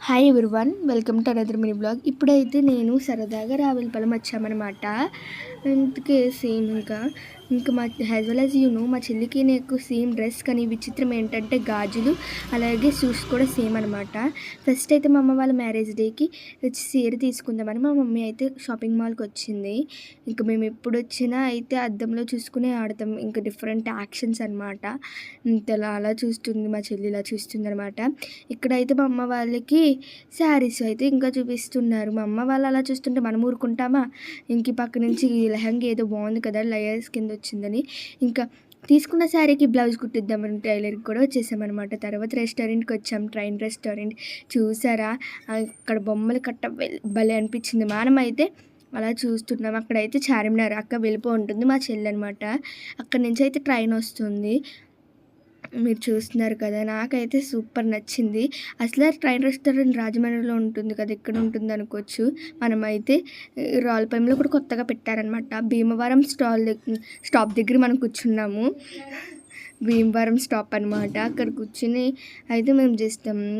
Hi everyone, welcome to another mini blog. ఇప్పుడైతే నేను సరదాగా రావులపాలెం వచ్చామన్నమాట. అందుకే సేమ్ ఇంకా మా యాజ్ వెల్ యాజ్ మా చెల్లికి నాకు సేమ్ డ్రెస్. కానీ విచిత్రం ఏంటంటే గాజులు అలాగే షూస్ కూడా సేమ్ అనమాట. ఫస్ట్ అయితే మా అమ్మ వాళ్ళ మ్యారేజ్ డేకి చీర తీసుకుందామని మా మమ్మీ అయితే షాపింగ్ మాల్కి వచ్చింది. ఇంకా మేము ఎప్పుడు వచ్చినా అయితే అద్దంలో చూసుకునే ఆడతాం. ఇంకా డిఫరెంట్ యాక్షన్స్ అనమాట. ఇంతలా అలా చూస్తుంది, మా చెల్లి ఇలా చూస్తుంది అనమాట. ఇక్కడైతే మా అమ్మ వాళ్ళకి శారీస్ అయితే ఇంకా చూపిస్తున్నారు. మా అమ్మ వాళ్ళు అలా చూస్తుంటే మనం ఊరుకుంటామా? ఇంక పక్క నుంచి లెహంగా ఏదో బాగుంది కదా, లేయర్స్ కింద వచ్చిందని ఇంకా తీసుకున్న శారీకి బ్లౌజ్ కుట్టిద్దామని టైలర్కి కూడా వచ్చేసామన్నమాట. తర్వాత రెస్టారెంట్కి వచ్చాం, ట్రైన్ రెస్టారెంట్. చూసారా అక్కడ బొమ్మలు కట్ట భలే అనిపించింది. మనమైతే అలా చూస్తున్నాం. అక్కడైతే చార్మినార్ అక్క వెళ్ళిపో ఉంటుంది మా చెల్లి అనమాట. అక్కడి నుంచి అయితే ట్రైన్ వస్తుంది, మీరు చూస్తున్నారు కదా. నాకైతే సూపర్ నచ్చింది. అసలు ట్రైన్ రెస్టారెంట్ రాజమండ్రిలో ఉంటుంది కదా, ఇక్కడ ఉంటుంది అనుకోవచ్చు. మనమైతే రావులపాలెంలో కూడా కొత్తగా పెట్టారనమాట. భీమవరం స్టాప్ దగ్గర మనం కూర్చున్నాము. భీమవరం స్టాప్ అనమాట. అక్కడ కూర్చుని అయితే మేము చేస్తాము.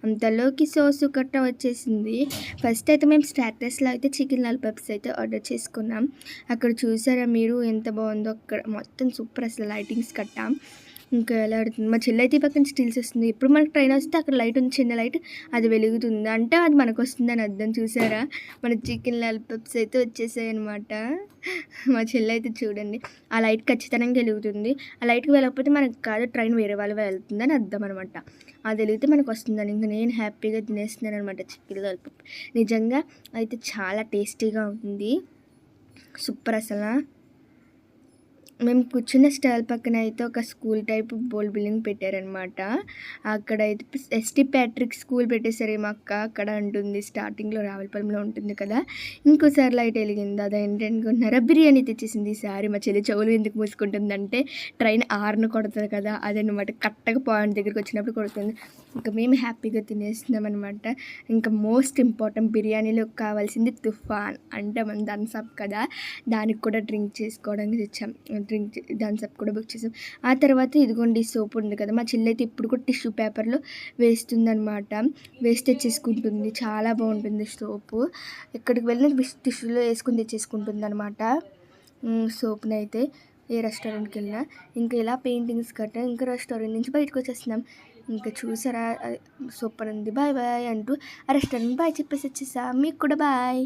అంతలోకి సోసు కట్ట వచ్చేసింది. ఫస్ట్ అయితే మేము స్టార్టర్స్లో అయితే చికెన్ లాలీపాప్స్ అయితే ఆర్డర్ చేసుకున్నాం. అక్కడ చూసారా మీరు ఎంత బాగుందో, అక్కడ మొత్తం సూపర్ అసలు లైటింగ్స్ కట్టాం. ఇంకా ఎలా ఆడుతుంది మా చెల్లి అయితే పక్కన స్టిల్స్ వస్తుంది. ఎప్పుడు మనకు ట్రైన్ వస్తే అక్కడ లైట్ ఉంది, చిన్న లైట్, అది వెలుగుతుంది అంటే అది మనకు వస్తుందని అర్థం. చూసారా మన చికెన్ లాలీపాప్స్ అయితే వచ్చేసాయి అనమాట. మా చెల్లి అయితే చూడండి, ఆ లైట్ ఖచ్చితంగా వెలుగుతుంది. ఆ లైట్కి వెళ్ళకపోతే మనకు కాదు, ట్రైన్ వేరే వాళ్ళు వెళ్తుందని అర్థం అనమాట. అది వెలిగితే మనకు వస్తుందని. ఇంకా నేను హ్యాపీగా తినేస్తున్నాను అనమాట చికెన్ లాలీపాప్. నిజంగా అయితే చాలా టేస్టీగా ఉంది, సూపర్ అసలు. మేము కూర్చున్న స్టాల్ పక్కన అయితే ఒక స్కూల్ టైప్ బోల్ బిల్డింగ్ పెట్టారనమాట. అక్కడైతే ఎస్టీ ప్యాట్రిక్ స్కూల్ పెట్టేశారు మా అక్క అక్కడ అంటుంది. స్టార్టింగ్లో రావులపాలెంలో ఉంటుంది కదా. ఇంకోసారి లైట్ వెలిగింది, అదేంటనుకుంటున్నారా, బిర్యానీ తెచ్చేసింది. ఈసారి మా చెల్లి చెవులు ఎందుకు మూసుకుంటుందంటే ట్రైన్ ఆరును కొడుతుంది కదా, అదనమాట. కరెక్ట్గా పాయింట్ దగ్గరికి వచ్చినప్పుడు కొడుతుంది. ఇంకా మేము హ్యాపీగా తినేస్తున్నాం అనమాట. ఇంకా మోస్ట్ ఇంపార్టెంట్ బిర్యానీలో కావాల్సింది తుఫాన్ అంటే మన థమ్స్అప్ కదా, దానికి కూడా డ్రింక్ చేసుకోవడానికి తెచ్చాం. థమ్స్అప్ కూడా బుక్ చేసాం. ఆ తర్వాత ఇదిగోండి సోప్ ఉంది కదా, మా చెల్లి అయితే ఇప్పుడు కూడా టిష్యూ పేపర్లో వేస్తుందనమాట. వేసి తెచ్చేసుకుంటుంది. చాలా బాగుంటుంది సోపు. ఎక్కడికి వెళ్ళిన టిష్యూలో వేసుకుని తెచ్చేసుకుంటుంది అనమాట సోప్ని అయితే. ఏ రెస్టారెంట్కి వెళ్ళినా ఇంకా ఇలా పెయింటింగ్స్ కట్టా ఇంకా రెస్టారెంట్ నుంచి బయటకు వచ్చేస్తున్నాం. ఇంకా చూసారా సూపర్ ఉంది, బాయ్ బాయ్ అంటూ ఆ రెస్టారెంట్ బాయ్ చెప్పేసి వచ్చేసా. మీకు కూడా బాయ్.